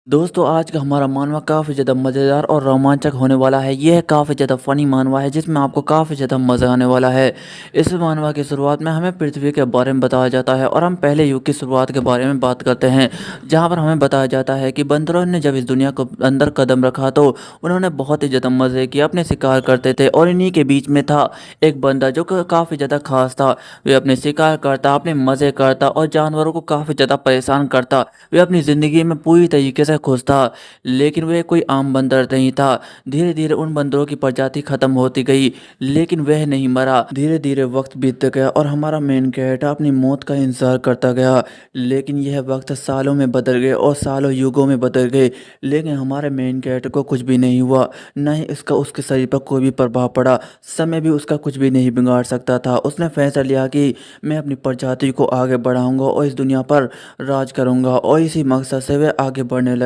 दोस्तों आज का हमारा मानवा काफ़ी ज़्यादा मज़ेदार और रोमांचक होने वाला है। ये है काफ़ी ज़्यादा फ़नी मानवा है जिसमें आपको काफ़ी ज़्यादा मज़ा आने वाला है। इस मानवा की शुरुआत में हमें पृथ्वी के बारे में बताया जाता है और हम पहले युग की शुरुआत के बारे में बात करते हैं। जहाँ पर हमें बताया जाता है कि बंदरों ने जब इस दुनिया को अंदर कदम रखा तो उन्होंने बहुत ही ज़्यादा मज़े किए, अपने शिकार करते थे और इन्हीं के बीच में था एक बंदर जो काफ़ी ज़्यादा ख़ास था। वे अपने शिकार करता, अपने मज़े करता और जानवरों को काफ़ी ज़्यादा परेशान करता। वे अपनी ज़िंदगी में पूरी तरीके से खुश था, लेकिन वह कोई आम बंदर नहीं था। धीरे-धीरे उन बंदरों की प्रजाति खत्म होती गई, लेकिन वह नहीं मरा। धीरे-धीरे वक्त बीतता गया और हमारा मेन कैरेक्टर अपनी मौत का इंतज़ार करता गया, लेकिन यह वक्त सालों में बदल गए और सालों युगों में बदल गए, लेकिन हमारे मेन कैरेक्टर को कुछ भी नहीं हुआ, ना ही इसका उसके शरीर पर कोई भी प्रभाव पड़ा। समय भी उसका कुछ भी नहीं बिगाड़ सकता था। उसने फैसला लिया कि मैं अपनी प्रजाति को आगे बढ़ाऊँगा और इस दुनिया पर राज करूँगा और इसी मकसद से वह आगे बढ़ने लगा।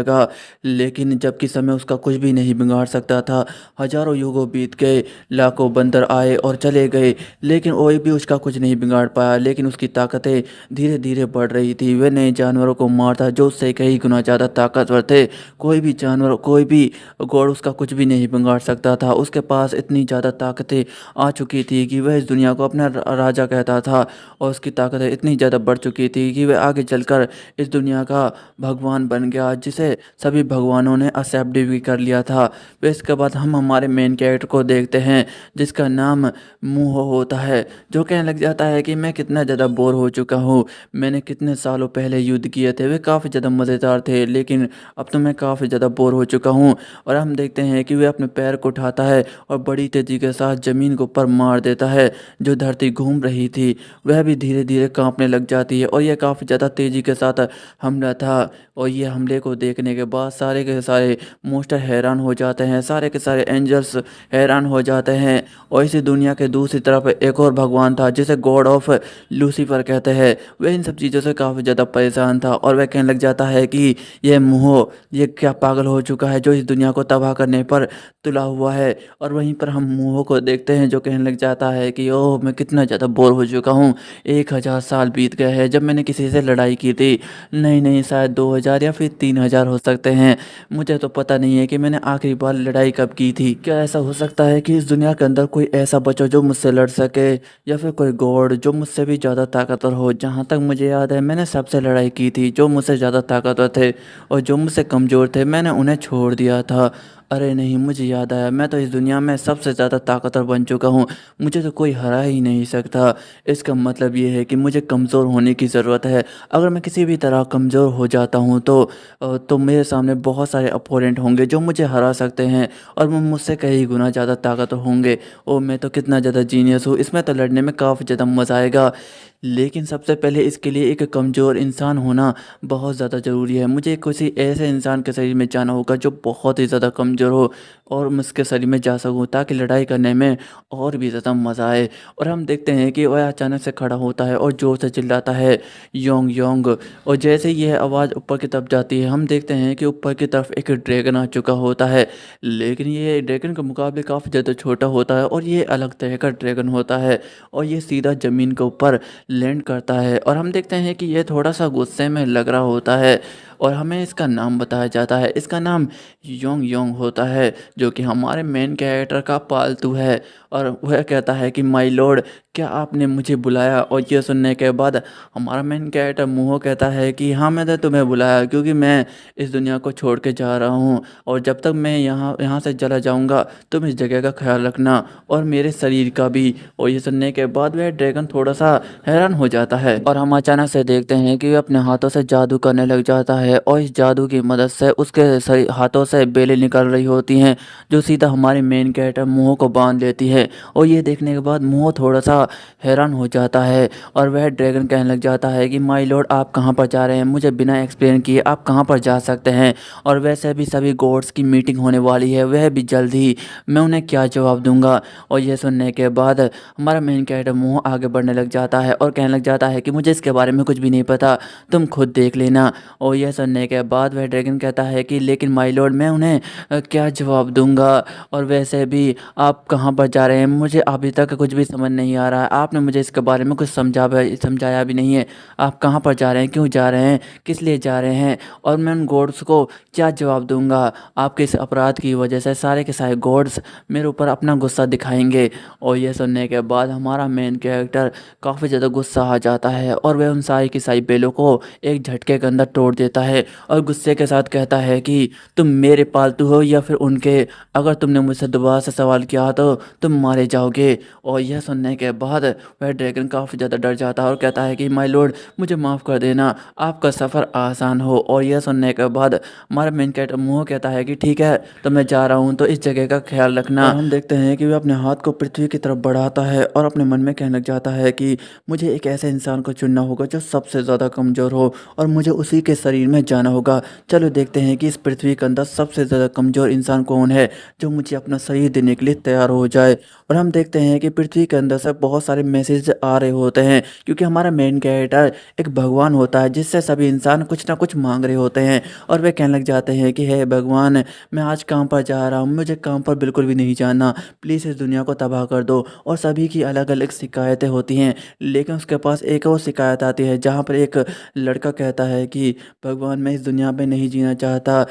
लेकिन जबकि समय उसका कुछ भी नहीं बिगाड़ सकता था। हज़ारों युगों बीत गए, लाखों बंदर आए और चले गए, लेकिन कोई भी उसका कुछ नहीं बिगाड़ पाया। लेकिन उसकी ताकतें धीरे-धीरे बढ़ रही थी। वह नए जानवरों को मारता जो उससे कई गुना ज़्यादा ताकतवर थे। कोई भी जानवर, कोई भी गॉड उसका कुछ भी नहीं बिगाड़ सकता था। उसके पास इतनी ज़्यादा ताकतें आ चुकी थी कि वह इस दुनिया को अपना राजा कहता था और उसकी ताकतें इतनी ज़्यादा बढ़ चुकी थी कि वह आगे चलकर इस दुनिया का भगवान बन गया, जिसे सभी भगवानों ने एक्सेप्ट भी कर लिया था। फिर इसके बाद हम हमारे मेन कैरेक्टर को देखते हैं जिसका नाम मुंहो होता है, जो कहने लग जाता है कि मैं कितना ज़्यादा बोर हो चुका हूँ। मैंने कितने सालों पहले युद्ध किए थे, वे काफ़ी ज़्यादा मज़ेदार थे, लेकिन अब तो मैं काफ़ी ज़्यादा बोर हो चुका हूँ। और हम देखते हैं कि वह अपने पैर को उठाता है और बड़ी तेज़ी के साथ ज़मीन के ऊपर मार देता है। जो धरती घूम रही थी वह भी धीरे धीरे कांपने लग जाती है और यह काफ़ी ज़्यादा तेज़ी के साथ हमला था। और ये हमले को देखने के बाद सारे के सारे मोस्टर हैरान हो जाते हैं, सारे के सारे एंजल्स हैरान हो जाते हैं। और इसी दुनिया के दूसरी तरफ एक और भगवान था जिसे गॉड ऑफ लूसीफर कहते हैं। वह इन सब चीज़ों से काफ़ी ज़्यादा परेशान था और वह कहने लग जाता है कि यह मुँहो ये क्या पागल हो चुका है जो इस दुनिया को तबाह करने पर तुला हुआ है। और वहीं पर हम मुँहो को देखते हैं जो कहने लग जाता है कि ओह मैं कितना ज़्यादा बोर हो चुका हूँ। 1000 साल बीत गए हैं जब मैंने किसी से लड़ाई की थी। नहीं शायद 2000 या फिर 3000 हो सकते हैं। मुझे तो पता नहीं है कि मैंने आखिरी बार लड़ाई कब की थी। क्या ऐसा हो सकता है कि इस दुनिया के अंदर कोई ऐसा बचा जो मुझसे लड़ सके, या फिर कोई गॉड जो मुझसे भी ज़्यादा ताकतवर हो। जहाँ तक मुझे याद है मैंने सबसे लड़ाई की थी, जो मुझसे ज़्यादा ताकतवर थे और जो मुझसे कमज़ोर थे मैंने उन्हें छोड़ दिया था। अरे नहीं, मुझे याद आया, मैं तो इस दुनिया में सबसे ज़्यादा ताकतवर बन चुका हूँ। मुझे तो कोई हरा ही नहीं सकता। इसका मतलब ये है कि मुझे कमज़ोर होने की ज़रूरत है। अगर मैं किसी भी तरह कमज़ोर हो जाता हूँ तो मेरे सामने बहुत सारे अपोनेंट होंगे जो मुझे हरा सकते हैं और वो मुझसे कई गुना ज़्यादा ताकतवर होंगे। और मैं तो कितना ज़्यादा जीनियस हूँ, इसमें तो लड़ने में काफ़ी ज़्यादा मज़ा आएगा। लेकिन सबसे पहले इसके लिए एक कमज़ोर इंसान होना बहुत ज़्यादा ज़रूरी है। मुझे किसी ऐसे इंसान के शरीर में जाना होगा जो बहुत ही ज़्यादा कमज़ोर हो और मैं उसके शरीर में जा सकूँ ताकि लड़ाई करने में और भी ज़्यादा मज़ा आए। और हम देखते हैं कि वह अचानक से खड़ा होता है और ज़ोर से चिल्लाता है योंग योंग। और जैसे ही यह आवाज़ ऊपर की तरफ जाती है हम देखते हैं कि ऊपर की तरफ एक ड्रैगन आ चुका होता है, लेकिन ये ड्रैगन के मुकाबले काफ़ी ज़्यादा छोटा होता है और ये अलग तरह का ड्रैगन होता है और ये सीधा ज़मीन के ऊपर लैंड करता है। और हम देखते हैं कि ये थोड़ा सा गुस्से में लग रहा होता है और हमें इसका नाम बताया जाता है। इसका नाम योंग योंग होता है जो कि हमारे मेन कैरेक्टर का पालतू है। और वह कहता है कि माय लॉर्ड, क्या आपने मुझे बुलाया? और ये सुनने के बाद हमारा मेन कैरेक्टर मुँहो कहता है कि हाँ मैंने तुम्हें बुलाया क्योंकि मैं इस दुनिया को छोड़ के जा रहा हूँ और जब तक मैं यहाँ से चला जाऊँगा तुम इस जगह का ख्याल रखना और मेरे शरीर का भी। और ये सुनने के बाद वह ड्रैगन थोड़ा सा हैरान हो जाता है और हम अचानक से देखते हैं कि वह अपने हाथों से जादू करने लग जाता है और इस जादू की मदद से उसके हाथों से बेलें निकल रही होती हैं जो सीधा हमारे मेन कैरेक्टर मुँह को बांध लेती है। और ये देखने के बाद मुँह थोड़ा सा हैरान हो जाता है और वह ड्रैगन कहने लग जाता है कि माय लॉर्ड, आप कहाँ पर जा रहे हैं? मुझे बिना एक्सप्लेन किए आप कहाँ पर जा सकते हैं? और वैसे भी सभी गॉड्स की मीटिंग होने वाली है, वह भी जल्द ही, मैं उन्हें क्या जवाब दूंगा? और यह सुनने के बाद हमारा मेन कैरेक्टर मुँह आगे बढ़ने लग जाता है और कहने लग जाता है कि मुझे इसके बारे में कुछ भी नहीं पता, तुम खुद देख लेना। और यह सुनने के बाद वह ड्रैगन कहता है कि लेकिन माय लॉर्ड, मैं उन्हें क्या जवाब दूंगा, और वैसे भी आप कहाँ पर जा रहे हैं, मुझे अभी तक कुछ भी समझ नहीं आ रहा है, आपने मुझे इसके बारे में कुछ समझाया भी नहीं है। आप कहाँ पर जा रहे हैं, क्यों जा रहे हैं, किस लिए जा रहे हैं, और मैं उन गॉड्स को क्या जवाब दूंगा। आपके इस अपराध की वजह से सारे के सारे गॉड्स मेरे ऊपर अपना गुस्सा दिखाएंगे। और ये सुनने के बाद हमारा मेन कैरेक्टर काफ़ी ज़्यादा गुस्सा आ जाता है और वह उन सारी की सारी बेलों को एक झटके के अंदर तोड़ देता है और गुस्से के साथ कहता है कि तुम मेरे पालतू हो या फिर उनके, अगर तुमने मुझसे दोबारा से सवाल किया तो तुम मारे जाओगे। और यह सुनने के बाद वह ड्रैगन काफ़ी ज़्यादा डर जाता है और कहता है कि माय लॉर्ड, मुझे माफ़ कर देना, आपका सफ़र आसान हो। और यह सुनने के बाद हमारा मेन कैरेक्टर मुँह कहता है कि ठीक है, तो मैं जा रहा हूँ, तो इस जगह का ख्याल रखना। और हम देखते हैं कि वह अपने हाथ को पृथ्वी की तरफ बढ़ाता है और अपने मन में कहने लग जाता है कि मुझे एक ऐसे इंसान को चुनना होगा जो सबसे ज़्यादा कमज़ोर हो और मुझे उसी के शरीर में जाना होगा। चलो देखते हैं कि इस पृथ्वी के अंदर सबसे ज़्यादा कमज़ोर इंसान कौन है जो मुझे अपना शरीर देने के लिए तैयार हो जाए। और हम देखते हैं कि पृथ्वी के अंदर से बहुत सारे मैसेज आ रहे होते हैं, क्योंकि हमारा मेन कैरेक्टर एक भगवान होता है जिससे सभी इंसान कुछ ना कुछ मांग रहे होते हैं। और वे कहने लग जाते हैं कि हे भगवान, मैं आज काम पर जा रहा हूँ, मुझे काम पर बिल्कुल भी नहीं जाना, प्लीज़ इस दुनिया को तबाह कर दो। और सभी की अलग अलग शिकायतें होती हैं, लेकिन उसके पास एक और शिकायत आती है जहाँ पर एक लड़का कहता है कि भगवान, मैं इस दुनिया में नहीं जीना चाहता,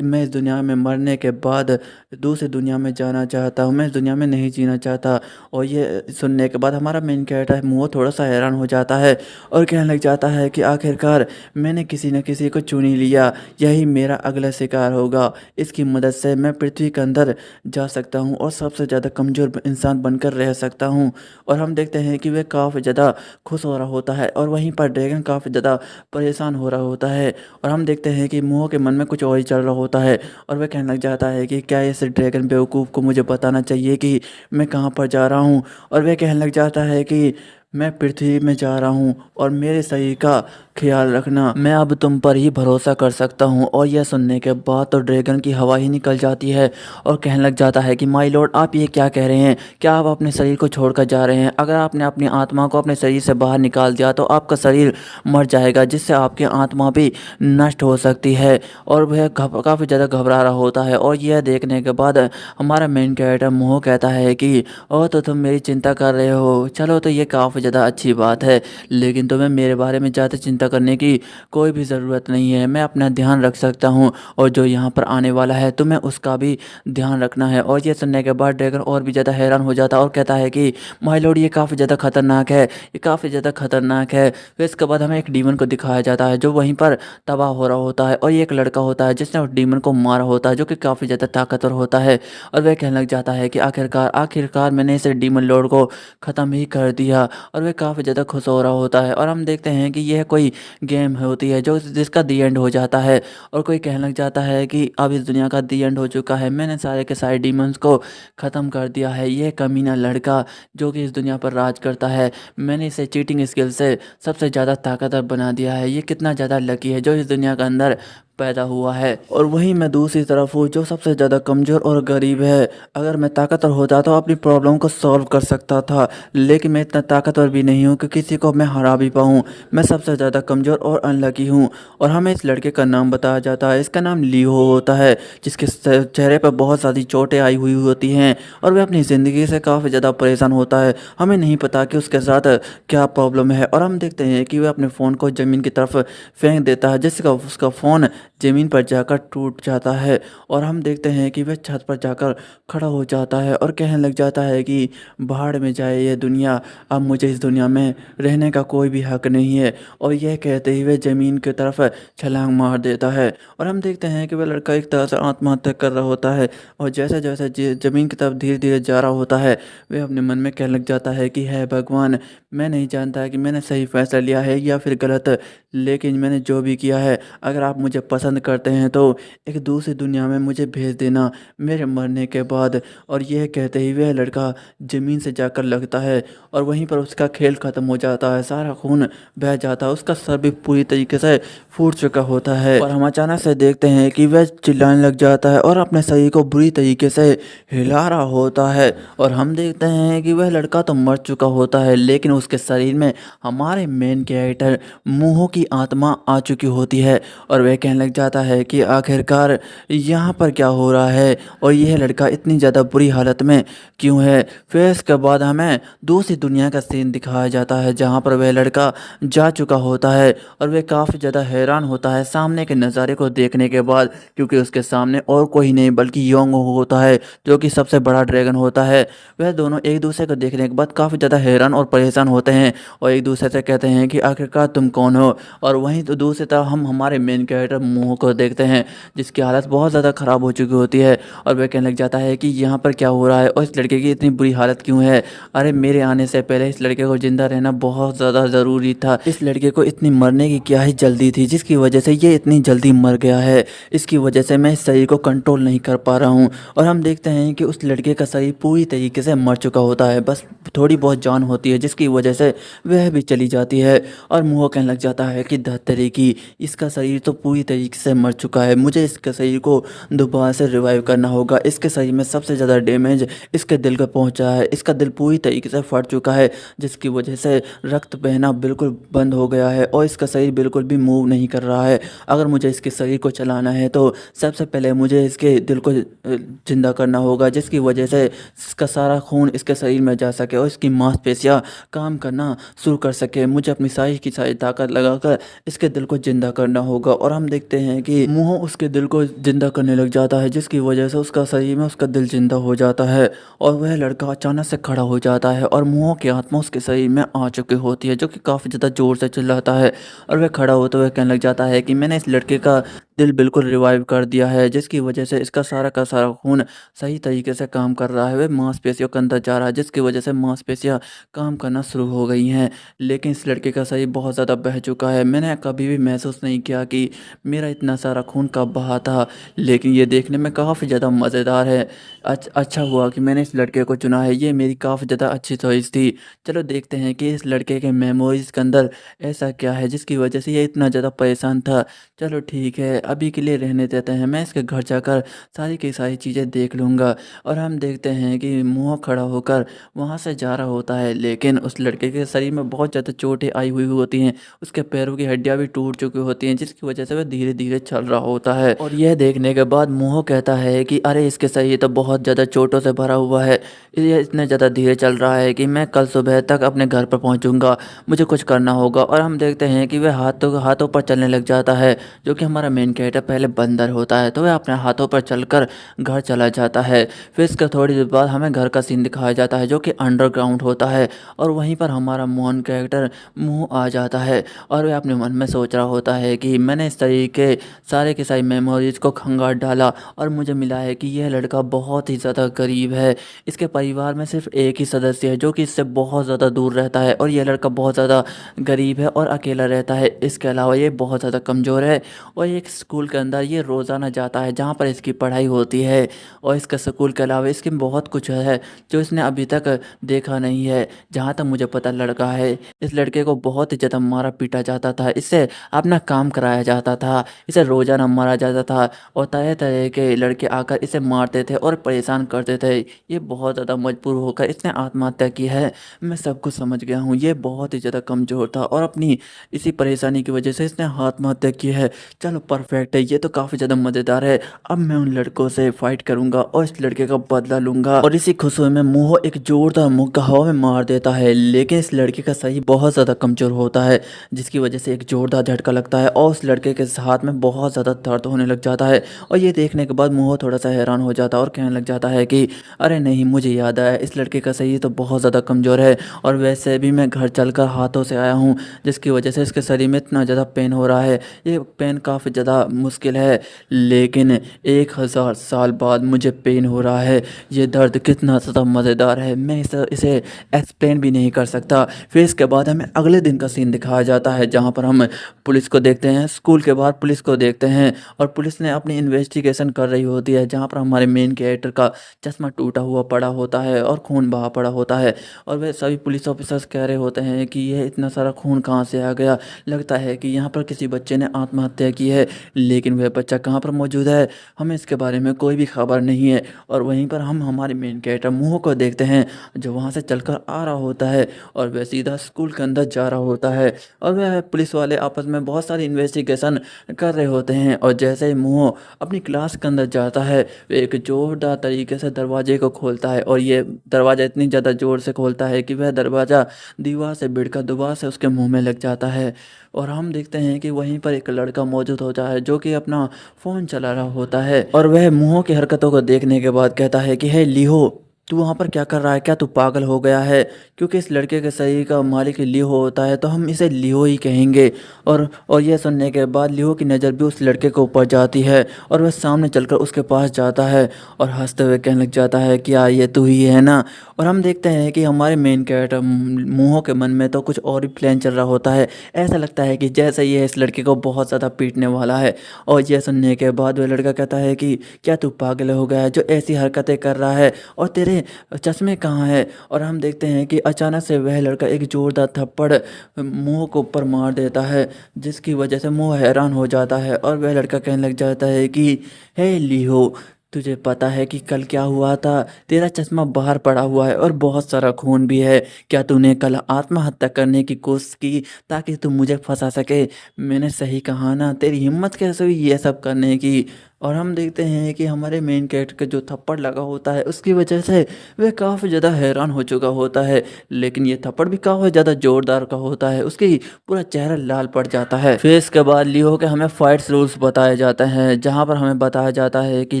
मैं इस दुनिया में मरने के बाद दूसरी दुनिया में जाना चाहता हूँ, मैं इस दुनिया में नहीं जीना चाहता। और ये सुनने के बाद हमारा मेन कैरेक्टर मुँह थोड़ा सा हैरान हो जाता है और कहने लग जाता है कि आखिरकार मैंने किसी न किसी को चुन ही लिया, यही मेरा अगला शिकार होगा, इसकी मदद से मैं पृथ्वी के अंदर जा सकता हूँ और सबसे ज़्यादा कमज़ोर इंसान बनकर रह सकता हूँ। और हम देखते हैं कि वह काफ़ी ज़्यादा खुश हो रहा होता है और वहीं पर ड्रैगन काफ़ी ज़्यादा परेशान हो रहा होता है। और हम देखते हैं कि मुँह के मन में कुछ और ही चल रहा होता है और वह कहने लग जाता है कि क्या इस ड्रैगन बेवकूफ़ को मुझे बताना चाहिए कि मैं कहाँ पर जा रहा हूँ। और वह कहने लग जाता है कि मैं पृथ्वी में जा रहा हूँ और मेरे शरीर का ख्याल रखना, मैं अब तुम पर ही भरोसा कर सकता हूँ। और यह सुनने के बाद तो ड्रैगन की हवा ही निकल जाती है और कहने लग जाता है कि माय लॉर्ड, आप ये क्या कह रहे हैं, क्या आप अपने शरीर को छोड़कर जा रहे हैं, अगर आपने अपनी आत्मा को अपने शरीर से बाहर निकाल दिया तो आपका शरीर मर जाएगा, जिससे आपकी आत्मा भी नष्ट हो सकती है। और वह काफ़ी ज़्यादा घबरा रहा होता है। और यह देखने के बाद हमारा मेन कैरेक्टर मोह कहता है कि ओ, तो तुम मेरी चिंता कर रहे हो, चलो तो ये काफ़ी ज़्यादा अच्छी बात है, लेकिन तुम्हें मेरे बारे में ज़्यादा चिंता करने की कोई भी ज़रूरत नहीं है, मैं अपना ध्यान रख सकता हूँ और जो यहाँ पर आने वाला है तुम्हें उसका भी ध्यान रखना है। और ये सुनने के बाद ड्रैगन और भी ज़्यादा हैरान हो जाता है और कहता है कि माय लॉर्ड, ये काफ़ी ज़्यादा खतरनाक है, ये काफ़ी ज़्यादा खतरनाक है। फिर इसके बाद हमें एक डीमन को दिखाया जाता है जो वहीं पर तबाह हो रहा होता है और ये एक लड़का होता है जिसने उस डीमन को मारा होता है, जो कि काफ़ी ज़्यादा ताकतवर होता है। और वह कहने लग जाता है कि आखिरकार आखिरकार मैंने इस डीमन लॉर्ड को ख़त्म ही कर दिया। और वह काफ़ी ज़्यादा खुश हो रहा होता है। और हम देखते हैं कि यह कोई गेम होती है जो जिसका दी एंड हो जाता है और कोई कहने लग जाता है कि अब इस दुनिया का दी एंड हो चुका है, मैंने सारे के सारे डीमंस को ख़त्म कर दिया है, यह कमीना लड़का जो कि इस दुनिया पर राज करता है, मैंने इसे चीटिंग स्किल से सबसे ज़्यादा ताकतवर बना दिया है, ये कितना ज़्यादा लकी है जो इस दुनिया के अंदर पैदा हुआ है। और वहीं मैं दूसरी तरफ हूँ जो सबसे ज़्यादा कमज़ोर और गरीब है। अगर मैं ताकतवर होता तो अपनी प्रॉब्लम को सॉल्व कर सकता था, लेकिन मैं इतना ताकतवर भी नहीं हूँ कि किसी को मैं हरा भी पाऊँ। मैं सबसे ज़्यादा कमज़ोर और अनलकी हूँ। और हमें इस लड़के का नाम बताया जाता है, इसका नाम लियो होता है, जिसके चेहरे पर बहुत सारी चोटें आई हुई होती हैं और वह अपनी ज़िंदगी से काफ़ी ज़्यादा परेशान होता है। हमें नहीं पता कि उसके साथ क्या प्रॉब्लम है। और हम देखते हैं कि वह अपने फ़ोन को ज़मीन की तरफ फेंक देता है, जिसका उसका फ़ोन ज़मीन पर जाकर टूट जाता है। और हम देखते हैं कि वह छत पर जाकर खड़ा हो जाता है और कहने लग जाता है कि भाड़ में जाए ये दुनिया, अब मुझे इस दुनिया में रहने का कोई भी हक नहीं है। और यह कहते ही वह ज़मीन की तरफ छलांग मार देता है। और हम देखते हैं कि वह लड़का एक तरह से आत्महत्या कर रहा होता है और जैसे जैसे ज़मीन की तरफ धीरे धीरे जा रहा होता है, वह अपने मन में कहने लग जाता है कि है भगवान, मैं नहीं जानता कि मैंने सही फैसला लिया है या फिर गलत, लेकिन मैंने जो भी किया है, अगर आप मुझे पसंद करते हैं तो एक दूसरी दुनिया में मुझे भेज देना मेरे मरने के बाद। और यह कहते ही वह लड़का ज़मीन से जाकर लगता है और वहीं पर उसका खेल ख़त्म हो जाता है, सारा खून बह जाता है, उसका सर भी पूरी तरीके से फूट चुका होता है। और हम अचानक से देखते हैं कि वह चिल्लाने लग जाता है और अपने शरीर को बुरी तरीके से हिला रहा होता है। और हम देखते हैं कि वह लड़का तो मर चुका होता है, लेकिन उसके शरीर में हमारे मेन कैरेक्टर मुँह की आत्मा आ चुकी होती है और वह कहने लग जाता है कि आखिरकार यहाँ पर क्या हो रहा है और यह लड़का इतनी ज़्यादा बुरी हालत में क्यों है। फिर इसके बाद हमें दूसरी दुनिया का सीन दिखाया जाता है जहाँ पर वह लड़का जा चुका होता है और वह काफ़ी ज़्यादा हैरान होता है सामने के नज़ारे को देखने के बाद, क्योंकि उसके सामने और कोई नहीं बल्कि योंग होता है जो कि सबसे बड़ा ड्रैगन होता है। वह दोनों एक दूसरे को देखने के बाद काफ़ी ज़्यादा हैरान और परेशान होते हैं और एक दूसरे से कहते हैं कि आखिरकार तुम कौन हो। और वहीं तो दूसरी तरफ हम हमारे मेन कैरेक्टर मुंह को देखते हैं जिसकी हालत बहुत ज़्यादा ख़राब हो चुकी होती है और वह कहने लग जाता है कि यहाँ पर क्या हो रहा है और इस लड़के की इतनी बुरी हालत क्यों है। अरे मेरे आने से पहले इस लड़के को ज़िंदा रहना बहुत ज़्यादा ज़रूरी था। इस लड़के को इतनी मरने की क्या ही जल्दी थी जिसकी वजह से ये इतनी जल्दी मर गया है। इसकी वजह से मैं इस शरीर को कंट्रोल नहीं कर पा रहा हूँ। और हम देखते हैं कि उस लड़के का शरीर पूरी तरीके से मर चुका होता है, बस थोड़ी बहुत जान होती है जिसकी वजह से वह भी चली जाती है। और मुँह कहने लग जाता है कि धत्तेरी की, इसका शरीर तो पूरी तरीके से मर चुका है, मुझे इसके शरीर को दोबारा से रिवाइव करना होगा। इसके शरीर में सबसे ज़्यादा डैमेज इसके दिल को पहुंचा है, इसका दिल पूरी तरीके से फट चुका है जिसकी वजह से रक्त बहना बिल्कुल बंद हो गया है और इसका शरीर बिल्कुल भी मूव नहीं कर रहा है। अगर मुझे इसके शरीर को चलाना है तो सबसे पहले मुझे इसके दिल को ज़िंदा करना होगा जिसकी वजह से इसका सारा खून इसके शरीर में जा सके और इसकी मांसपेशियाँ काम करना शुरू कर सके। मुझे अपनी सारी की सारी ताकत लगाकर इसके दिल को ज़िंदा करना होगा। और हम देखते हैं कि मुँह उसके दिल को ज़िंदा करने लग जाता है जिसकी वजह से उसका शरीर में उसका दिल ज़िंदा हो जाता है और वह लड़का अचानक से खड़ा हो जाता है और मुँह की आत्मा उसके शरीर में आ चुकी होती है जो कि काफ़ी ज़्यादा ज़ोर से चिल्लाता है। और वह खड़ा होते हुए कहने लग जाता है कि मैंने इस लड़के का दिल बिल्कुल रिवाइव कर दिया है जिसकी वजह से इसका सारा का सारा खून सही तरीके से काम कर रहा है, वह मांसपेशियों के अंदर जा रहा है जिसकी वजह से मांसपेशियाँ काम करना शुरू हो गई हैं। लेकिन इस लड़के का शरीर बहुत ज़्यादा बह चुका है, मैंने कभी भी महसूस नहीं किया कि मेरा इतना सारा खून कब बहा था। लेकिन ये देखने में काफ़ी ज़्यादा मज़ेदार है। अच्छा हुआ कि मैंने इस लड़के को चुना है, ये मेरी काफ़ी ज़्यादा अच्छी चॉइस थी। चलो देखते हैं कि इस लड़के के मेमोरीज़ के अंदर ऐसा क्या है जिसकी वजह से ये इतना ज़्यादा परेशान था। चलो ठीक है, अभी के लिए रहने देते हैं, मैं इसके घर जाकर सारी की सारी चीज़ें देख लूँगा। और हम देखते हैं कि मुँह खड़ा होकर वहाँ से जा रहा होता है, लेकिन उस लड़के के शरीर में बहुत ज़्यादा चोटें आई हुई होती हैं, उसके पैरों की हड्डियाँ भी टूट चुकी होती हैं जिसकी वजह से वह धीरे धीरे चल रहा होता है। और यह देखने के बाद मुँह कहता है कि अरे इसके शरीर तो बहुत ज़्यादा चोटों से भरा हुआ है, ये इतने ज़्यादा धीरे चल रहा है कि मैं कल सुबह तक अपने घर पर पहुँचूँगा, मुझे कुछ करना होगा। और हम देखते हैं कि वह हाथों हाथों पर चलने लग जाता है, जो कि हमारा मेन कैरेक्टर पहले बंदर होता है तो वह अपने हाथों पर चलकर घर चला जाता है। फिर इसका थोड़ी देर बाद हमें घर का सीन दिखाया जाता है जो कि अंडरग्राउंड होता है और वहीं पर हमारा मोहन कैरेक्टर मुँह आ जाता है और वह अपने मन में सोच रहा होता है कि मैंने इस तरीके सारे के सारी मेमोरीज को खंगाल डाला और मुझे मिला है कि यह लड़का बहुत ही ज़्यादा गरीब है, इसके परिवार में सिर्फ एक ही सदस्य है जो कि इससे बहुत ज़्यादा दूर रहता है और यह लड़का बहुत ज़्यादा गरीब है और अकेला रहता है। इसके अलावा ये बहुत ज़्यादा कमज़ोर है और एक स्कूल के अंदर ये रोज़ाना जाता है जहाँ पर इसकी पढ़ाई होती है। और इसका स्कूल के अलावा इसके बहुत कुछ है जो इसने अभी तक देखा नहीं है। जहाँ तक मुझे पता लड़का है, इस लड़के को बहुत ही ज़्यादा मारा पीटा जाता था, इससे अपना काम कराया जाता था, इसे रोज़ाना मारा जाता था और तरह तरह के लड़के आकर इसे मारते थे और परेशान करते थे। ये बहुत ज़्यादा मजबूर होकर इसने आत्महत्या की है। मैं सब कुछ समझ गया हूँ, ये बहुत ही ज़्यादा कमज़ोर था और अपनी इसी परेशानी की वजह से इसने आत्महत्या की है। चलो परफेक्ट है, ये तो काफ़ी ज़्यादा मज़ेदार है। अब मैं उन लड़कों से फाइट करूंगा और इस लड़के का बदला लूंगा। और इसी खुशी में मुंह एक जोरदार मुक्का हवा में मार देता है, लेकिन इस लड़के का सही बहुत ज़्यादा कमज़ोर होता है जिसकी वजह से एक जोरदार झटका लगता है और उस लड़के के हाथ में बहुत ज़्यादा दर्द होने लग जाता है। और ये देखने के बाद मुंह थोड़ा सा हैरान हो जाता है और कहने लग जाता है कि अरे नहीं, मुझे याद आया, इस लड़के का सही तो बहुत ज़्यादा कमज़ोर है और वैसे भी मैं घर चलकर हाथों से आया हूँ जिसकी वजह से इसके शरीर में इतना ज़्यादा पेन हो रहा है। ये पेन काफ़ी ज़्यादा मुश्किल है, लेकिन 1000 साल बाद मुझे पेन हो रहा है। ये दर्द कितना ज़्यादा मज़ेदार है, मैं इसे एक्सप्लेन भी नहीं कर सकता। फिर इसके बाद हमें अगले दिन का सीन दिखाया जाता है जहाँ पर हम पुलिस को देखते हैं, स्कूल के बाहर पुलिस को देखते हैं और पुलिस ने अपनी इन्वेस्टिगेशन कर रही होती है जहाँ पर हमारे मेन कैरेक्टर का चश्मा टूटा हुआ पड़ा होता है और खून बहा पड़ा होता है। और वे सभी पुलिस ऑफिसर्स कह रहे होते हैं कि यह इतना सारा खून कहाँ से आ गया, लगता है कि यहाँ पर किसी बच्चे ने आत्महत्या की है, लेकिन वह बच्चा कहाँ पर मौजूद है हमें इसके बारे में कोई भी खबर नहीं है। और वहीं पर हम हमारे मेन कैरेक्टर मुँह को देखते हैं जो वहाँ से चलकर आ रहा होता है और वह सीधा स्कूल के अंदर जा रहा होता है। और वह पुलिस वाले आपस में बहुत सारी इन्वेस्टिगेशन कर रहे होते हैं। और जैसे ही मोह अपनी क्लास के अंदर जाता है, वो एक ज़ोरदार तरीके से दरवाजे को खोलता है, और ये दरवाज़ा इतनी ज़्यादा ज़ोर से खोलता है कि वह दरवाज़ा दीवार से भिड़कर दोबारा से उसके मुंह में लग जाता है। और हम देखते हैं कि वहीं पर एक लड़का मौजूद होता है जो कि अपना फ़ोन चला रहा होता है, और वह मोह की हरकतों को देखने के बाद कहता है कि हे लिहो, तू वहाँ पर क्या कर रहा है? क्या तू पागल हो गया है? क्योंकि इस लड़के के शरीर का मालिक लिहो होता है, तो हम इसे लिहो ही कहेंगे। और यह सुनने के बाद लिहो की नज़र भी उस लड़के के ऊपर जाती है, और वह सामने चलकर उसके पास जाता है और हंसते हुए कहने लग जाता है कि यार ये तू ही है ना। और हम देखते हैं कि हमारे मेन कैरेक्टर मोहो के मन में तो कुछ और ही प्लान चल रहा होता है। ऐसा लगता है कि जैसे ये इस लड़के को बहुत ज़्यादा पीटने वाला है। और यह सुनने के बाद वह लड़का कहता है कि क्या तू पागल हो गया है जो ऐसी हरकतें कर रहा है, और तेरे चश्मे कहाँ हैं? और हम देखते हैं कि अचानक से वह लड़का एक जोरदार थप्पड़ मोह को ऊपर मार देता है, जिसकी वजह से मोह हैरान हो जाता है, और वह लड़का कहने लग जाता है कि हे लिहो, तुझे पता है कि कल क्या हुआ था? तेरा चश्मा बाहर पड़ा हुआ है और बहुत सारा खून भी है। क्या तूने कल आत्महत्या करने की कोशिश की ताकि तू मुझे फंसा सके? मैंने सही कहा ना? तेरी हिम्मत कैसे हुई ये सब करने की? और हम देखते हैं कि हमारे मेन कैरेक्टर का जो थप्पड़ लगा होता है उसकी वजह से वह काफ़ी ज़्यादा हैरान हो चुका होता है। लेकिन ये थप्पड़ भी काफ़ी ज़्यादा ज़ोरदार का होता है, उसकी पूरा चेहरा लाल पड़ जाता है। फिर इसके बाद लियो के हमें फाइट्स रूल्स बताए जाते हैं, जहाँ पर हमें बताया जाता है कि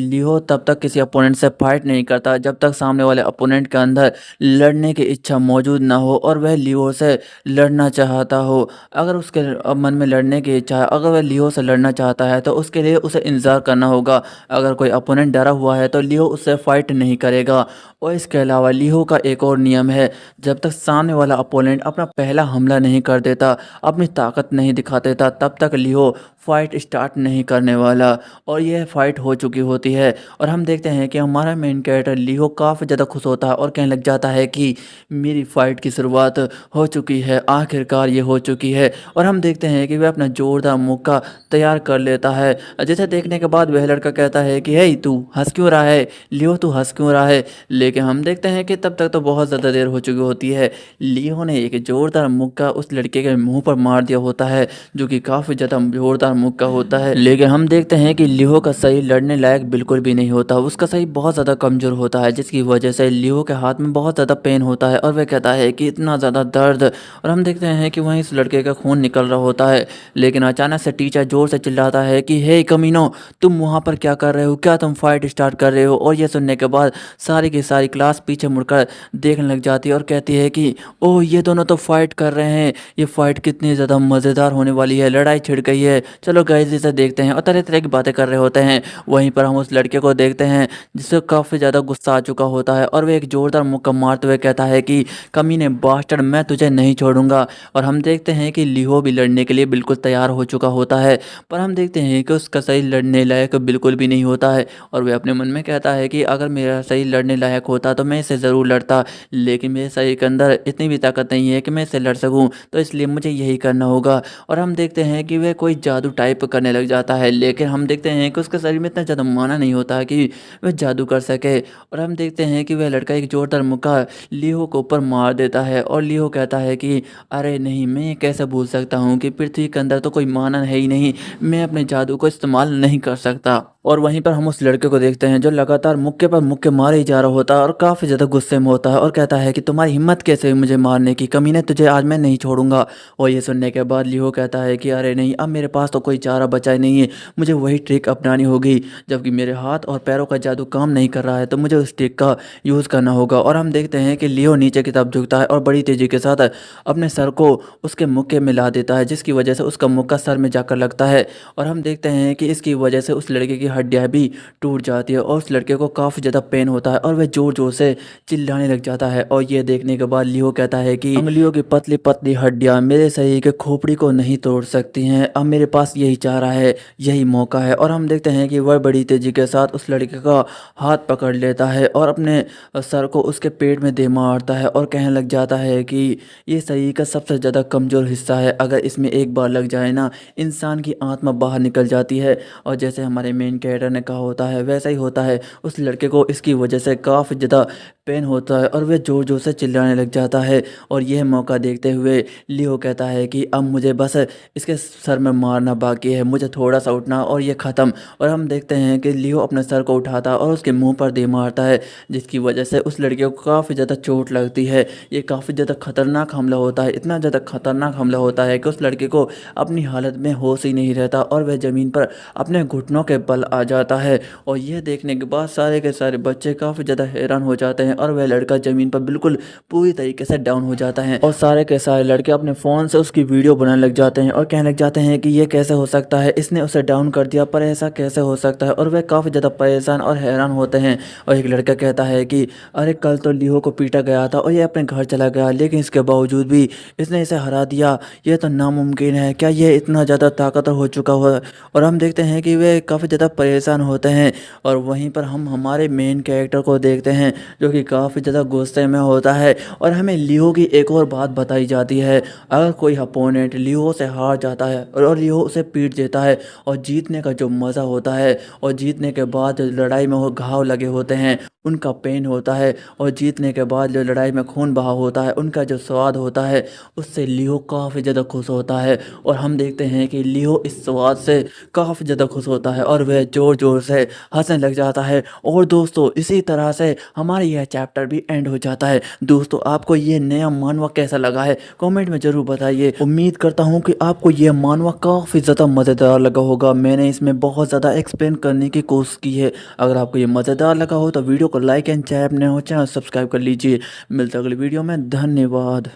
लियो तब तक किसी अपोनेंट से फाइट नहीं करता जब तक सामने वाले अपोनेंट के अंदर लड़ने की इच्छा मौजूद ना हो और वह लियो से लड़ना चाहता हो। अगर उसके मन में लड़ने की इच्छा है, अगर वह लियो से लड़ना चाहता है तो उसके लिए उसे इंतज़ार करना होगा। अगर कोई अपोनेंट डरा हुआ है तो लियो उससे फाइट नहीं करेगा। और इसके अलावा लियो का एक और नियम है, जब तक सामने वाला अपोनेंट अपना पहला हमला नहीं कर देता, अपनी ताकत नहीं दिखा देता, तब तक लियो फाइट स्टार्ट नहीं करने वाला। और यह फाइट हो चुकी होती है, और हम देखते हैं कि हमारा मेन कैरेक्टर लियो काफ़ी ज़्यादा खुश होता है और कहने लग जाता है कि मेरी फ़ाइट की शुरुआत हो चुकी है, आखिरकार ये हो चुकी है। और हम देखते हैं कि वह अपना जोरदार मुक्का तैयार कर लेता है, जिसे देखने के बाद वह लड़का कहता है कि हे तू हंस क्यों रहा है? लियो तू हंस क्यों रहा है? लेकिन हम देखते हैं कि तब तक तो बहुत ज़्यादा देर हो चुकी होती है। लियो ने एक जोरदार मुक्का उस लड़के के मुंह पर मार दिया होता है, जो कि काफ़ी ज़्यादा जोरदार मुक्का होता है। लेकिन हम देखते हैं कि लियो का सही लड़ने लायक बिल्कुल भी नहीं होता, उसका सही बहुत ज़्यादा कमज़ोर होता है, जिसकी वजह से लियो के हाथ में बहुत ज़्यादा पेन होता है और वह कहता है कि इतना ज़्यादा दर्द। और हम देखते हैं कि वहीं इस लड़के का खून निकल रहा होता है। लेकिन अचानक से टीचर ज़ोर से चिल्लाता है कि हे कमीनो, तुम वहाँ पर क्या कर रहे हो? क्या तुम फाइट स्टार्ट कर रहे हो? और ये सुनने के बाद सारी की सारी क्लास पीछे मुड़कर देखने लग जाती है और कहती है कि ओह, ये दोनों तो फाइट कर रहे हैं, ये फाइट कितनी ज़्यादा मज़ेदार होने वाली है, लड़ाई छिड़ गई है, चलो गाइस इसे देखते हैं। और तरह तरह की बातें कर रहे होते हैं। वहीं पर हम उस लड़के को देखते हैं जिससे काफ़ी ज़्यादा गुस्सा आ चुका होता है, और वह एक ज़ोरदार मुक्का मारते हुए कहता है कि कमीने बास्टर्ड, मैं तुझे नहीं छोड़ूंगा। और हम देखते हैं कि लियो भी लड़ने के लिए बिल्कुल तैयार हो चुका होता है, पर हम देखते हैं कि उसका सही लड़ने लायक बिल्कुल भी नहीं होता है। और वह अपने मन में कहता है कि अगर मेरा सही लड़ने लायक होता तो मैं इसे ज़रूर लड़ता, लेकिन मेरे शरीर के अंदर इतनी भी ताकत नहीं है कि मैं इसे लड़ सकूं, तो इसलिए मुझे यही करना होगा। और हम देखते हैं कि वह कोई जादू टाइप करने लग जाता है, लेकिन हम देखते हैं कि उसके शरीर में इतना ज़्यादा माना नहीं होता है कि वह जादू कर सके। और हम देखते हैं कि वह लड़का एक जोरदार मुक्का लियो को ऊपर मार देता है, और लियो कहता है कि अरे नहीं, मैं ये कैसे भूल सकता हूँ कि पृथ्वी के अंदर तो कोई माना है ही नहीं, मैं अपने जादू को इस्तेमाल नहीं कर सकता। और वहीं पर हम उस लड़के को देखते हैं जो लगातार मुक्के पर मुक्के मारे ही जा रहा होता है और काफ़ी ज़्यादा गुस्से में होता है, और कहता है कि तुम्हारी हिम्मत कैसे हुई मुझे मारने की? कमीने, तुझे आज मैं नहीं छोड़ूंगा। और ये सुनने के बाद लियो कहता है कि अरे नहीं, अब मेरे पास तो कोई चारा बचा ही नहीं है, मुझे वही ट्रिक अपनानी होगी। जबकि मेरे हाथ और पैरों का जादू काम नहीं कर रहा है, तो मुझे उस ट्रिक का यूज़ करना होगा। और हम देखते हैं कि लियो नीचे की तरफ झुकता है और बड़ी तेज़ी के साथ अपने सर को उसके मुक्के में ला देता है, जिसकी वजह से उसका मुक्का सर में जाकर लगता है। और हम देखते हैं कि इसकी वजह से उस लड़के की हड्डियाँ भी टूट जाती है, और उस लड़के को काफ़ी ज़्यादा पेन होता है और वह ज़ोर ज़ोर से चिल्लाने लग जाता है। और ये देखने के बाद लियो कहता है कि अंगुलियों की पतली पतली हड्डियाँ मेरे शरीर के खोपड़ी को नहीं तोड़ सकती हैं, अब मेरे पास यही चारा है, यही मौका है। और हम देखते हैं कि वह बड़ी तेज़ी के साथ उस लड़के का हाथ पकड़ लेता है और अपने सर को उसके पेट में दे मारता है, और कहने लग जाता है कि ये शरीर का सबसे ज़्यादा कमज़ोर हिस्सा है, अगर इसमें एक बार लग जाए ना, इंसान की आत्मा बाहर निकल जाती है। और जैसे हमारे हमारे मेन कैरेक्टर ने कहा होता है वैसा ही होता है। उस लड़के को इसकी वजह से काफ़ी ज़्यादा पेन होता है और वह ज़ोर ज़ोर से चिल्लाने लग जाता है। और यह मौका देखते हुए लियो कहता है कि अब मुझे बस इसके सर में मारना बाकी है, मुझे थोड़ा सा उठना और ये ख़त्म। और हम देखते हैं कि लियो अपने सर को उठाता और उसके मुंह पर दे मारता है, जिसकी वजह से उस लड़के को काफ़ी ज़्यादा चोट लगती है। ये काफ़ी ज़्यादा खतरनाक हमला होता है, इतना ज़्यादा खतरनाक हमला होता है कि उस लड़के को अपनी हालत में होश ही नहीं रहता और वह ज़मीन पर अपने घुटनों के बल आ जाता है। और यह देखने के बाद सारे के सारे बच्चे काफ़ी ज़्यादा हैरान हो जाते हैं और वह लड़का ज़मीन पर बिल्कुल पूरी तरीके से डाउन हो जाता है। और सारे के सारे लड़के अपने फ़ोन से उसकी वीडियो बनाने लग जाते हैं और कहने लग जाते हैं कि ये कैसे हो सकता है, इसने उसे डाउन कर दिया, पर ऐसा कैसे हो सकता है। और वह काफ़ी ज़्यादा परेशान और हैरान होते हैं। और एक लड़का कहता है कि अरे कल तो लियो को पीटा गया था और ये अपने घर चला गया, लेकिन इसके बावजूद भी इसने इसे हरा दिया, ये तो नामुमकिन है, क्या ये इतना ज़्यादा ताकतवर हो चुका हुआ। और हम देखते हैं कि वे काफ़ी ज़्यादा परेशान होते हैं। और वहीं पर हम हमारे मेन कैरेक्टर को देखते हैं जो कि काफ़ी ज़्यादा गुस्से में होता है। और हमें लियो की एक और बात बताई जाती है, अगर कोई अपोनेंट लियो से हार जाता है और लियो उसे पीट देता है और जीतने का जो मज़ा होता है और जीतने के बाद जो लड़ाई में वो घाव लगे होते हैं उनका पेन होता है, और जीतने के बाद जो लड़ाई में खून बहा होता है उनका जो स्वाद होता है, उससे लियो काफ़ी ज़्यादा खुश होता है। और हम देखते हैं कि लियो इस स्वाद से काफ़ी ज़्यादा खुश होता है और वह ज़ोर ज़ोर से हंसने लग जाता है। और दोस्तों इसी तरह से हमारा यह चैप्टर भी एंड हो जाता है। दोस्तों आपको ये नया मानवा कैसा लगा है कमेंट में ज़रूर बताइए। उम्मीद करता हूँ कि आपको यह मानवा काफ़ी ज़्यादा मज़ेदार लगा होगा। मैंने इसमें बहुत ज़्यादा एक्सप्लेन करने की कोशिश की है। अगर आपको ये मज़ेदार लगा हो तो वीडियो को लाइक एंड चैनल नए हो चैनल सब्सक्राइब कर लीजिए। मिलते अगली वीडियो में, धन्यवाद।